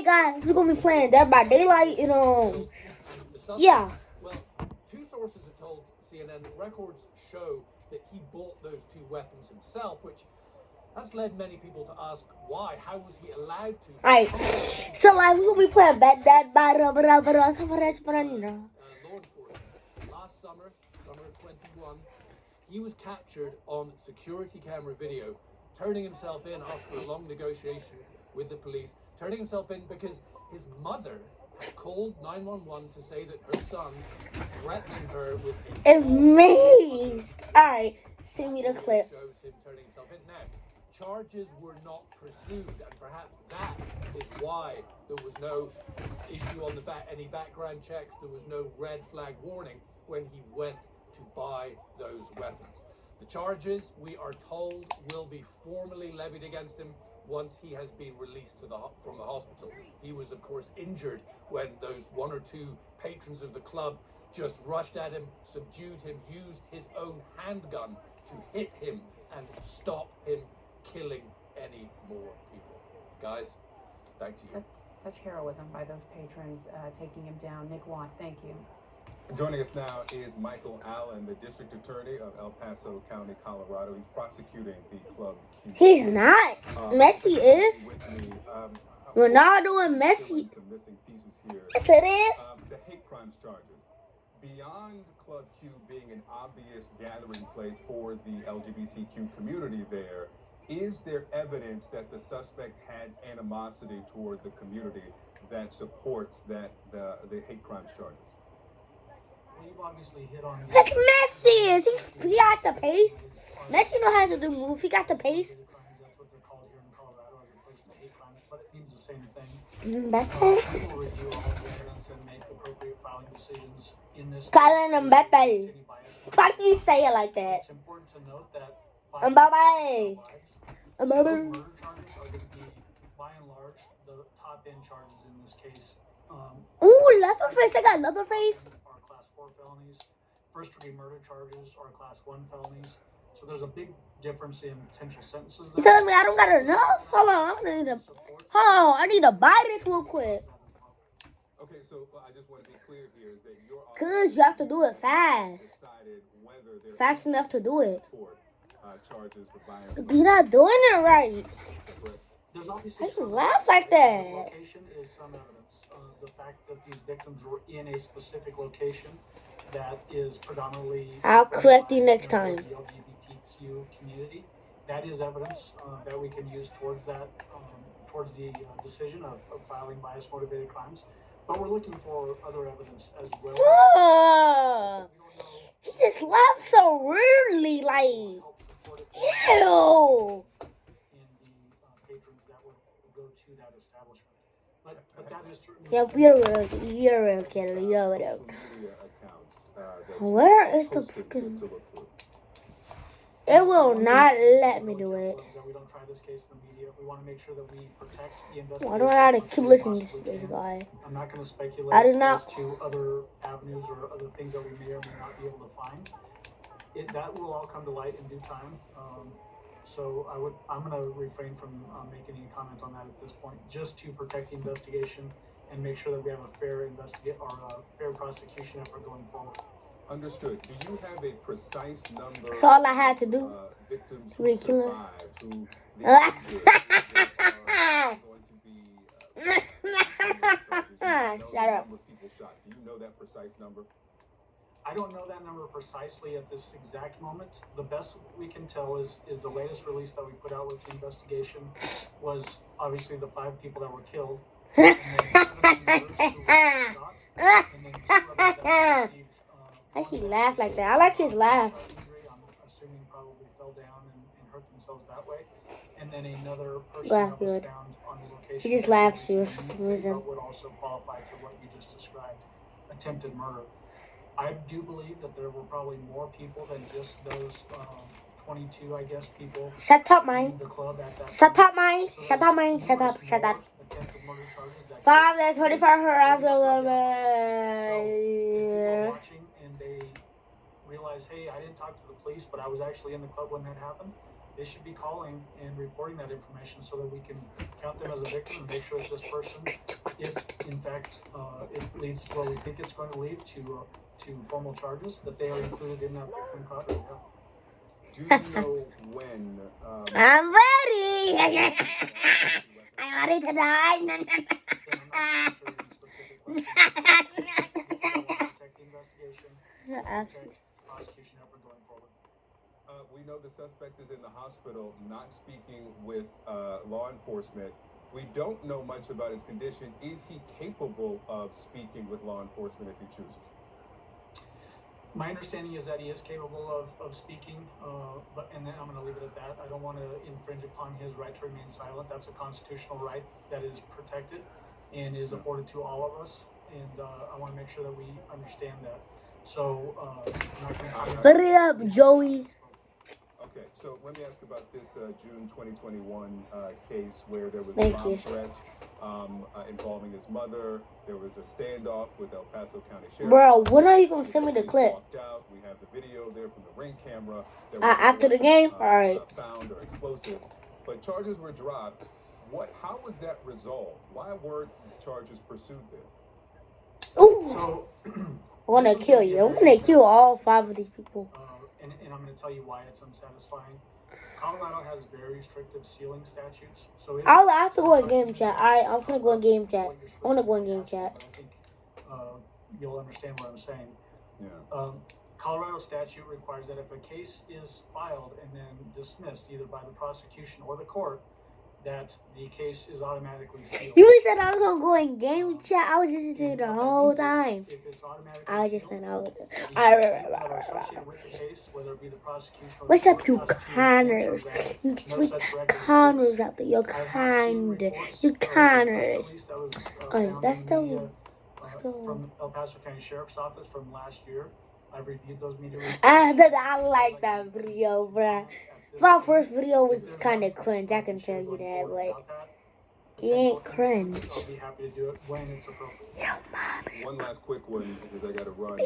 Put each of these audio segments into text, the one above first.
guys, we're gonna be playing Dead by Daylight and yeah. Well, two sources have told CNN that records show that he bought those two weapons himself, which has led many people to ask why. How was he allowed to? Alright, so like we're gonna be playing Dead by Law enforcement. Last summer of 21, he was captured on security camera video, turning himself in after a long negotiation with the police, turning himself in because his mother had called 911 to say that her son threatening her with amazed. Alright, send me the clip. shows him turning himself in. Now, charges were not pursued, and perhaps that is why there was no issue on any background checks. There was no red flag warning when he went to buy those weapons. The charges, we are told, will be formally levied against him once he has been released from the hospital. He was, of course, injured when those one or two patrons of the club just rushed at him, subdued him, used his own handgun to hit him and stop him killing any more people. Guys, back to you. Such heroism by those patrons taking him down. Nick Watt, thank you. Joining us now is Michael Allen, the District Attorney of El Paso County, Colorado. He's prosecuting the Club Q. He's not. Messi is. Ronaldo and Messi. Some missing pieces here. Yes, it is. The hate crimes charges. Beyond Club Q being an obvious gathering place for the LGBTQ community there, is there evidence that the suspect had animosity toward the community that supports the hate crimes charges? You've obviously hit on Look, Messi is. He got the pace. Messi know how to do move. He got the pace. That's what they're called here in Colorado, as opposed to hate crimes, but it means the same thing. Mbappe. We will review all the evidence and make appropriate filing decisions in this. Calling Mbappe. Why do you say it like that? It's important to note that Mbappe. murder charges are going to be, by and large, the top end charges in this case. Ooh, Leatherface. I got Leatherface. Are class 4 felonies. First degree murder charges are class 1 felonies. So there's a big difference in potential sentences. You telling me I don't got enough? Hold on, I need to buy this real quick. Okay, so I just want to be clear here is that your Cause you have to do it fast. decided whether there Fast enough to do it. charges for violence. You're not doing it right. There's obviously Why you laugh like that? location is some evidence. The fact that these victims were in a specific location that is predominantly I'll correct you next time. the LGBTQ community, that is evidence that we can use towards that, towards the decision of filing bias-motivated crimes. But we're looking for other evidence as well. He just laughed so weirdly, like, ew. In the patrons that would go to that establishment. But that is certainly... Yeah, you're real, kid. You're real. Where is the fucking... It will not let me do it. We don't try this case in the media. We want to make sure that we protect the investigation. Why do I have to keep listening to this guy? I'm not going to speculate I do not. as to other avenues or other things that we may or may not be able to find. That will all come to light in due time. So I'm going to refrain from making any comment on that at this point, just to protect the investigation and make sure that we have a fair fair prosecution effort going forward. Understood. Do you have a precise number? That's all I had to do. Victims Really who kill her. survived, who Shut up. people shot. Do you know that precise number? I don't know that number precisely at this exact moment. The best we can tell is the latest release that we put out with the investigation was obviously the 5 people that were killed. And then 7 who were shot, and then 2 others that received, Why he laugh like that? I like his laugh. injury. I'm assuming probably fell down and hurt themselves that way. And then another person Laugh that was good. found on the location. He just that laughs was for some but reason. would also qualify to what you just described, attempted murder. I do believe that there were probably more people than just those 22, I guess, people Shut up, mine. in the club at that Shut time. up, mine. So Shut there's up, mine. Shut up. numerous Shut up. more attempted murder charges that 5 that's 25 her after a little So if people are bit. watching and they realize, hey, I didn't talk to the police, but I was actually in the club when that happened, they should be calling and reporting that information so that we can count them as a victim and make sure that this person if in fact it leads to what we think it's going to lead to formal charges, that they are included in that victim card. Do you know when? I'm ready. I'm ready to die. Sam, I'm not answering any specific questions. I want to protect the investigation, Ask protect prosecution effort going forward. We know the suspect is in the hospital, not speaking with law enforcement. We don't know much about his condition. Is he capable of speaking with law enforcement if he chooses? My understanding is that he is capable of speaking, and then I'm going to leave it at that. I don't want to infringe upon his right to remain silent. That's a constitutional right that is protected and is afforded to all of us, and I want to make sure that we understand that. So, I'm not going to comment. Hurry up, Joey. Okay, so let me ask about this June 2021 case where there was Thank a bomb you. threat involving his mother. There was a standoff with El Paso County Sheriff. Bro, when are you gonna send me the clip? Walked out. We have the video there from the ring camera. There After the game? Alright. Found or explosives, but charges were dropped. How was that resolved? Why weren't charges pursued there? Ooh, So, I wanna kill you. I wanna kill all 5 of these people. and I'm going to tell you why it's unsatisfying. Colorado has very restrictive sealing statutes, so I have to go in game chat. Alright, I'm gonna go in game chat. I wanna go in game chat. I think you'll understand what I'm saying. Yeah. Colorado statute requires that if a case is filed and then dismissed either by the prosecution or the court, that the case is automatically sealed. You said I was gonna go in game chat. I was just there the whole time. If it's automatically I just sealed, went out. the people that are Alright. associated with the case, whether it be the prosecution or What's the up, you court prosecution, conners? that You no sweet such record conners out there. You I have seen kind. reports, You at conners. least that was Oh, that's found in still- still- from El Paso County Sheriff's Office from last year. I've reviewed those media reports. I like that video, bruh. My first video was kind of cringe. I can tell you that, but it ain't cringe. I'll be happy to do it when it's appropriate. Yo, mom is One last quick one because I got to run.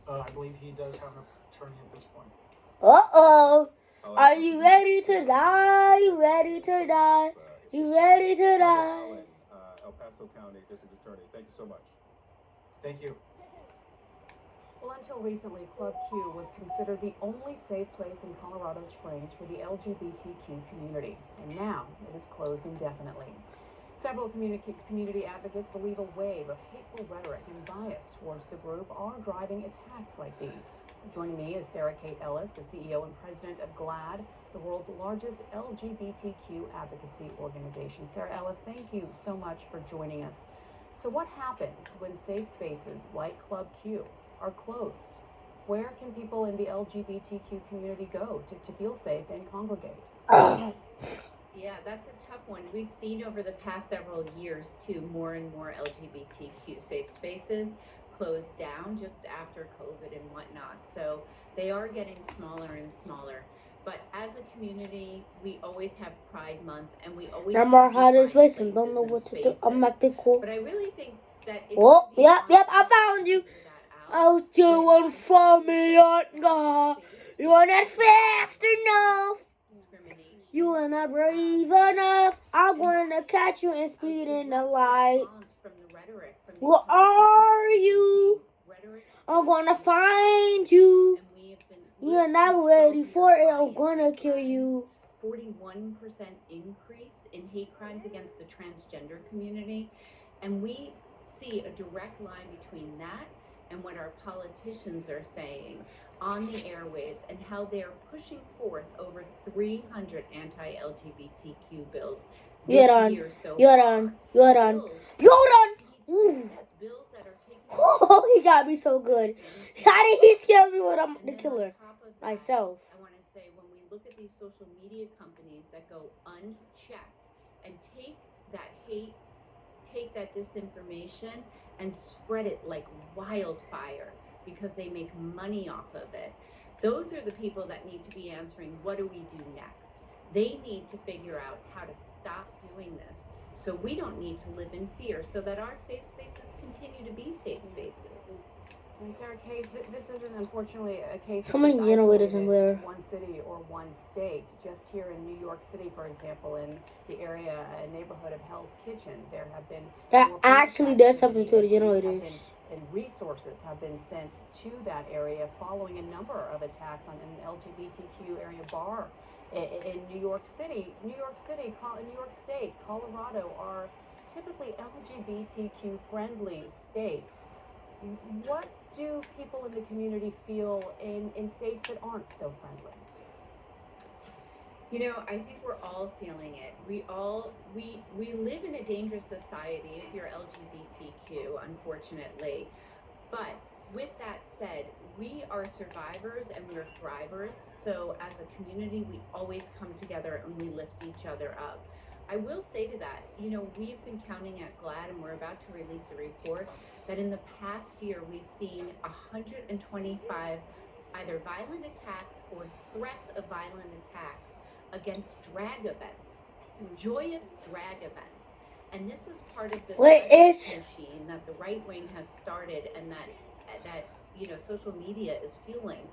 I believe he does have an attorney at this point. Uh-oh. Are you ready to die? You ready to die? You ready to die? El Paso County District Attorney. Thank you so much. Thank you. Well, until recently, Club Q was considered the only safe place in Colorado Springs for the LGBTQ community, and now it is closed indefinitely. Several community advocates believe a wave of hateful rhetoric and bias towards the group are driving attacks like these. Joining me is Sarah Kate Ellis, the CEO and president of GLAAD, the world's largest LGBTQ advocacy organization. Sarah Ellis, thank you so much for joining us. So what happens when safe spaces like Club Q are closed? Where can people in the LGBTQ community go to feel safe and congregate? Yeah, that's a tough one. We've seen over the past several years, too, more and more LGBTQ safe spaces closed down just after COVID and whatnot. So they are getting smaller and smaller. But as a community, we always have Pride Month, and we always I'm our have hottest defined race and don't know what to do. spaces. I'm acting cool. But I really think that if Oh, we yep, want I to found you. figure that out, Oh, you won't find me out now. You are not fast enough. discrimination. You are not brave enough. I'm gonna catch you and speed in the light. From the rhetoric, from Where the are you? rhetoric, I'm gonna find you. and we have been You're not ready for it. I'm gonna kill you. 41% increase in hate crimes against the transgender community, and we see a direct line between that and what our politicians are saying on the airwaves and how they are pushing forth over 300 anti-LGBTQ bills this You're on. year so You're far. on. You're on. Bills- You're on. Ooh. bills that are taking Oh, he got me so good. How did he scare me when I'm And the then killer? on top of that, Myself. I want to say when we look at these social media companies that go unchecked and take that hate, take that disinformation and spread it like wildfire because they make money off of it. Those are the people that need to be answering, what do we do next? They need to figure out how to stop doing this so we don't need to live in fear, so that our safe spaces continue to be safe spaces. And Sarah Kay, this isn't unfortunately a case So many that's generators in isolated there. to one city or one state. Just here in New York City, for example, in the area, neighborhood of Hell's Kitchen, there have been That more police actually does something to the activity have generators. been- and resources have been sent to that area following a number of attacks on an LGBTQ area bar in New York City. New York State, Colorado are typically LGBTQ friendly states. What do people in the community feel in states that aren't so friendly? You know, I think we're all feeling it. We live in a dangerous society if you're LGBTQ, unfortunately. But with that said, we are survivors and we're thrivers. So as a community, we always come together and we lift each other up. I will say to that, you know, we've been counting at GLAAD, and we're about to release a report that in the past year we've seen 125 either violent attacks or threats of violent attacks against drag events, joyous drag events. And this is part of this machine that the right wing has started and that you know, social media is fueling.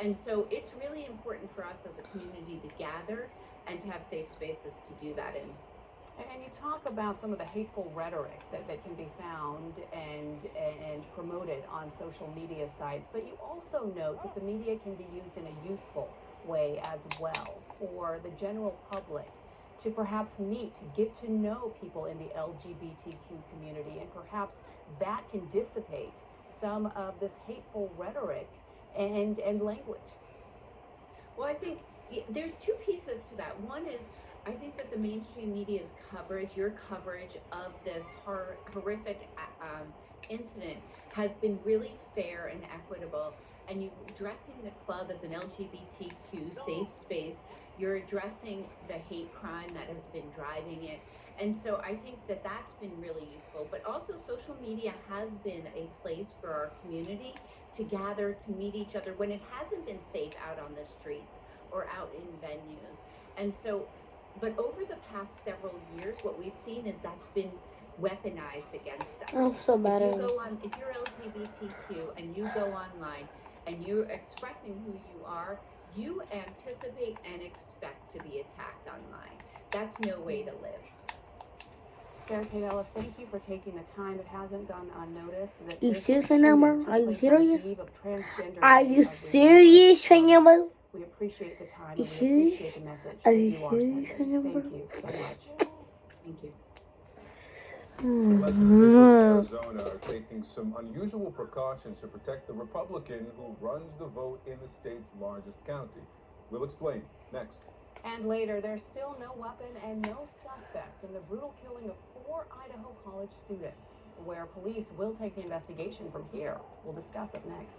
And so it's really important for us as a community to gather and to have safe spaces to do that in. And you talk about some of the hateful rhetoric that can be found and promoted on social media sites, but you also note that the media can be used in a useful way as well for the general public to perhaps meet, get to know people in the LGBTQ community, and perhaps that can dissipate some of this hateful rhetoric and language. Well, I think there's two pieces to that. One is, I think that the mainstream media's coverage, your coverage of this horrific incident has been really fair and equitable. And you're addressing the club as an LGBTQ safe space. You're addressing the hate crime that has been driving it. And so I think that that's been really useful. But also social media has been a place for our community to gather, to meet each other when it hasn't been safe out on the streets or out in venues. And so, but over the past several years, what we've seen is that's been weaponized against us. I'm so bad at it. If you're LGBTQ and you go online and you're expressing who you are, you anticipate and expect to be attacked online. That's no way to live. Sarah Kay Ellis, thank you for taking the time. It hasn't gone unnoticed. That You this serious, shooting Number? took Are you place on the serious? eve of Transgender Are Day you of serious, Remembrance. Number? We appreciate the time You and we serious? appreciate the message Are that you you are serious, sending. Number? Thank you so much. Thank you. Elected officials in Arizona are taking some unusual precautions to protect the Republican who runs the vote in the state's largest county. We'll explain next. And later, there's still no weapon and no suspect in the brutal killing of 4 Idaho college students, where police will take the investigation from here. We'll discuss it next.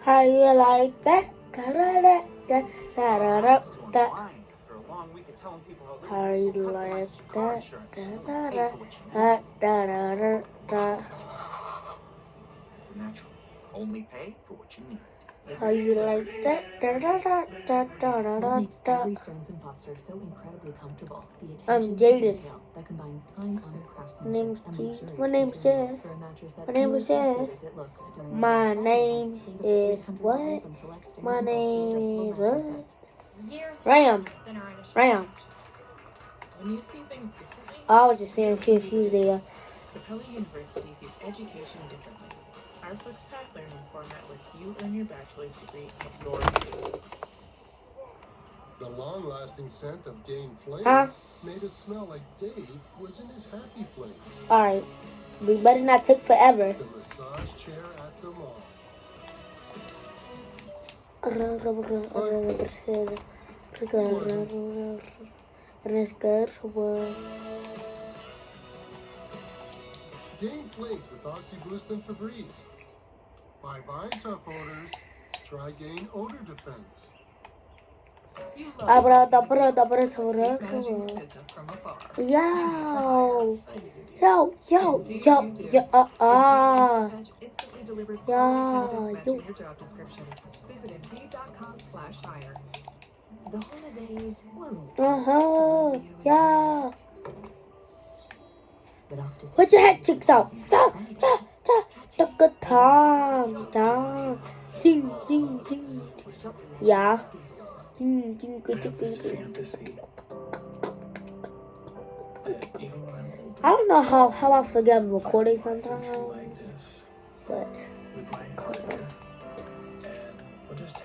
How you like that? Da-da-da-da, da-da-da-da. After a long week of telling people How you like that? Da-da-da-da, da-da-da-da. It's natural. Only pay for what you need. How you like that? Da-da-da-da, What makes da-da-da-da. Deadly Stones and Foster so incredibly comfortable? The I'm attention to Jaden. detail that combines time-honored My name's craftsmanship and G. luxurious My name's materials Jeff. for a mattress that My name is feels as good Jeff. as it looks during My the name Save is $800 what? on select Stones My and Foster name is adjustable what? mattress sets. Ram. Ram. When you see things differently, I was just saying she was there. Capella University sees education differently. Our FlexPath learning format lets you earn your bachelor's degree at your pace. The long-lasting scent of Gain Flames Huh? made it smell like Dave was in his happy place. Alright. We better not take forever. The massage chair at the mall. Gain Flakes with OxyBoost and Febreze. Bye-bye tough odors. Try Gain Odor Defense. Yo. Instantly delivers Yeah, quality candidates you- matching your job description. Visit Indeed.com/hire. The holidays will Yeah. But off to Put your head cheeks out. Take a time. down. Ding, ding, ding. Yeah. Ding, ding, ding, ding, ding. I don't know how I forget I'm recording sometimes, but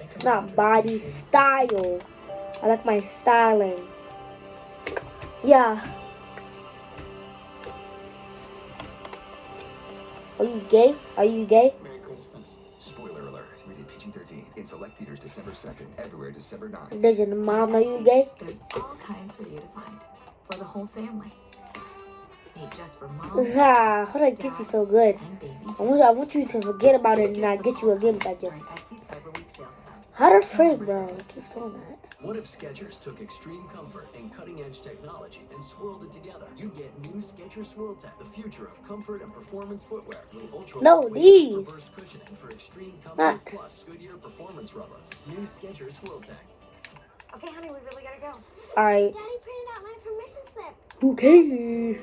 it's not body style. I like my styling. Yeah. Are you gay? Are you gay? Merry Christmas. Spoiler alert. Rated PG-13. In select theaters December 2nd. Everywhere December 9th. Does your mom know you gay? There's all kinds for you to find. For the whole family. Made just for mom, Ah, how did I kiss you so good? and baby. I want you to forget about it and not get you again with that During gift. Etsy's Cyber Week sales event. How the freak, bro? I keep doing that. What if Skechers took extreme comfort and cutting-edge technology and swirled it together? You get new Skechers Swirl Tech, the future of comfort and performance footwear. With ultra No, lightweight these. reverse cushioning for extreme comfort Ah. plus Goodyear performance rubber. New Skechers Swirl Tech. Okay, honey, we really gotta go. All right. Daddy printed out my permission slip. Who cares?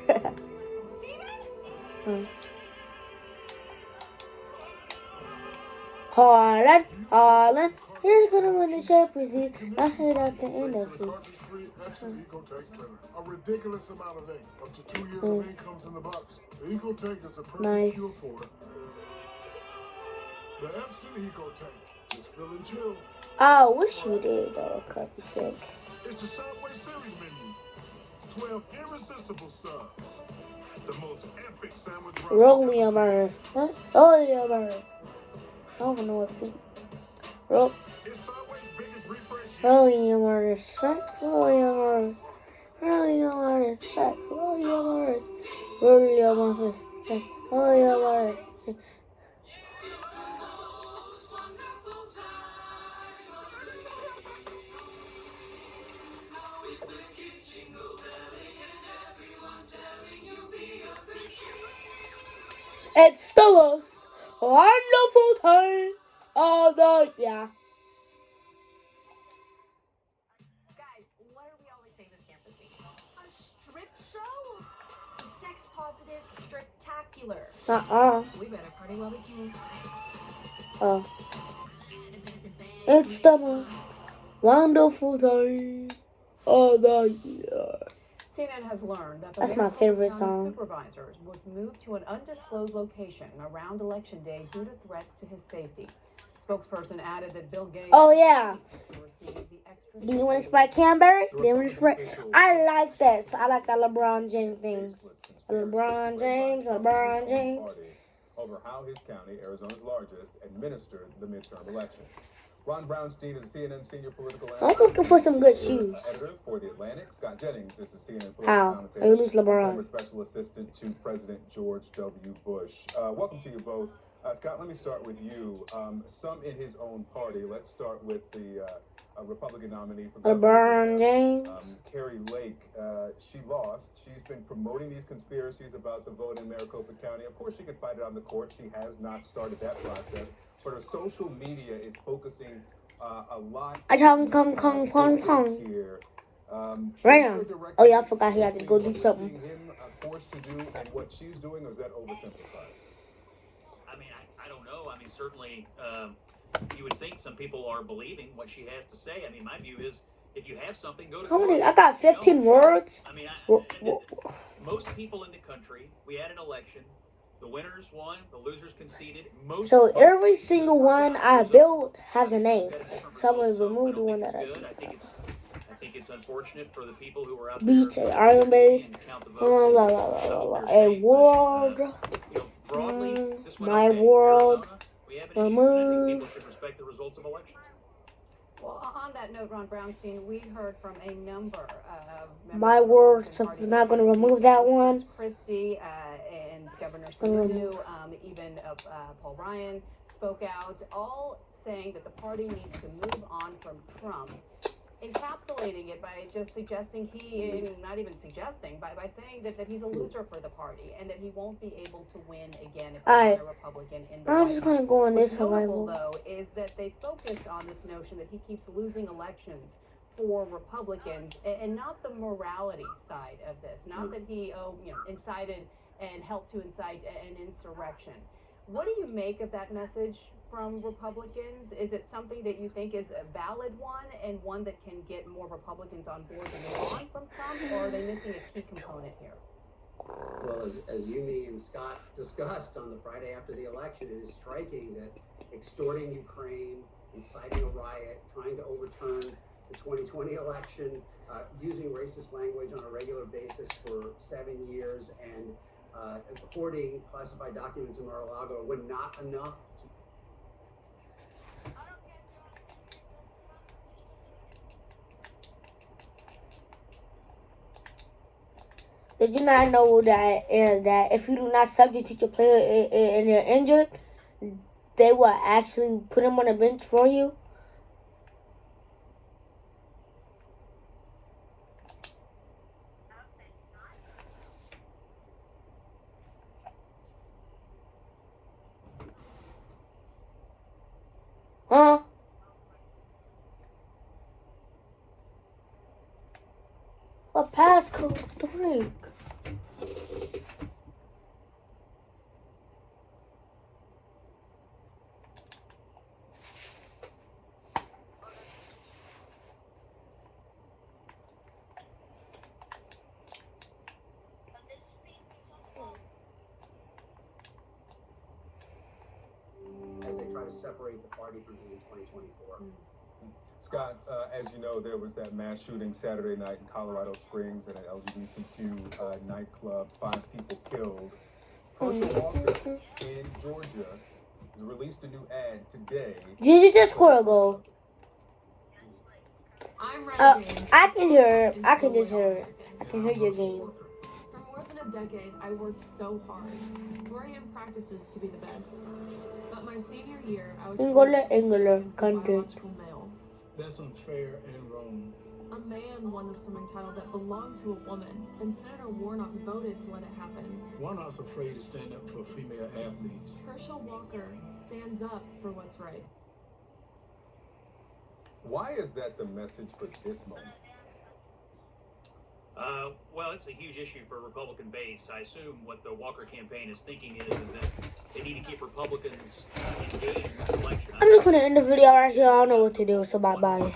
Harlan, here's gonna win the Champions League. I hit at the end of it. Cartridge-free Epson EcoTech printer. A ridiculous amount of ink. Up to 2 years of ink comes in the box. The EcoTech is a perfect Nice. cure for it. The Epson EcoTech is fill and chill. I wish you did, though. I could be sick. It's the Subway Series menu. 12 irresistible subs. The most epic sandwich wraps. Rolling Amers. Huh? Rolling Amers. I don't even know what food. It's Subway's biggest refresh yet. Rolling Amers. Rolling Amers. Rolling Amers. Rolling Amers. Rolling Amers. Rolling Amers. It's the most wonderful time of the year. Guys, what are we always saying this campus needs? A strip show? It's a sex positive striptacular. We better party while we can. It's the most wonderful time of the year. CNN has learned that the That's my Maricopa favorite County song. supervisors was moved to an undisclosed location around Election Day due to threats to his safety. Spokesperson added that Bill Gates Oh yeah. received the extra. Do you want to spray Canberry? Then we spray. I like that. So I like that LeBron James things. LeBron James. Over how his county, Arizona's largest, administered the midterm election. Ron Brownstein is a CNN senior political analyst. I'm looking for some good shoes. Editor for The Atlantic. Scott Jennings is a CNN political Ow. commentator. Oh, you lose Former LeBron. special assistant to President George W. Bush. Welcome to you both. Scott, let me start with you. Some in his own party. Let's start with the Republican nominee for LeBron governor, James. Carrie Lake. She lost. She's been promoting these conspiracies about the vote in Maricopa County. Of course, she could fight it on the court. She has not started that process. But her social media is focusing a lot Kong. here. Ram. Oh yeah, I forgot he had to go do something. Him forced to do and what she's doing, or is that oversimplified? I mean, I don't know. I mean, certainly you would think some people are believing what she has to say. I mean, my view is if you have something, go to How many? court. I got 15 words. I mean, Wha- most people in the country, we had an election. The winners won, the losers conceded. Most So votes every single one I built has a name. had a different Someone result, so removed the I one don't that I think it's built. good. I think it's unfortunate for the people who were out Beach there and Iron Base. and count the Blah, blah, votes. blah, blah, So blah, blah. we're A saying, world. you know, broadly, this went My okay. world. Arizona, we have an issue, and I Remove. think people should respect the results of elections. Well, on that note, Ron Brownstein, we heard from a number of members My of the words, Republican if Party, we're not gonna remove that one. Christie and Governor Gonna Sununu, even Paul Ryan spoke out, all saying that the party needs to move on from Trump, encapsulating it by just suggesting not even suggesting, by saying that he's a loser for the party and that he won't be able to win again if Alright. he's a Republican in the I'm White just House. gonna go on this What's notable, survival. though, is that they focused on this notion that he keeps losing elections for Republicans and not the morality side of this. Not that he, incited and helped to incite an insurrection. What do you make of that message from Republicans? Is it something that you think is a valid one and one that can get more Republicans on board to move on from Trump, or are they missing a key component here? Well, as you, me, and Scott discussed on the Friday after the election, it is striking that extorting Ukraine, inciting a riot, trying to overturn the 2020 election, using racist language on a regular basis for 7 years, and hoarding classified documents in Mar-a-Lago were not enough to... Did you not know that that if you do not substitute your player and they're injured, they will actually put him on the bench for you? Huh? What passcode? Drink. as they try to separate the party from him in 2024. Scott, as you know, there was that mass shooting Saturday night in Colorado Springs at an LGBTQ nightclub. 5 people killed. Herschel Walker in Georgia has released a new ad today. Did you just score a goal? I'm ready. I can hear it. I can just hear it. I can hear your game. For more than a decade, I worked so hard, worrying practices to be the best. But my senior year, I was Angular content. biological male. That's unfair and wrong. A man won the swimming title that belonged to a woman, and Senator Warnock voted to let it happen. Warnock's afraid to stand up for female athletes. Herschel Walker stands up for what's right. Why is that the message for this moment? Well, it's a huge issue for Republican base. I assume what the Walker campaign is thinking is that they need to keep Republicans engaged in this election. I'm just gonna end the video right here. I don't know what to do, so bye bye.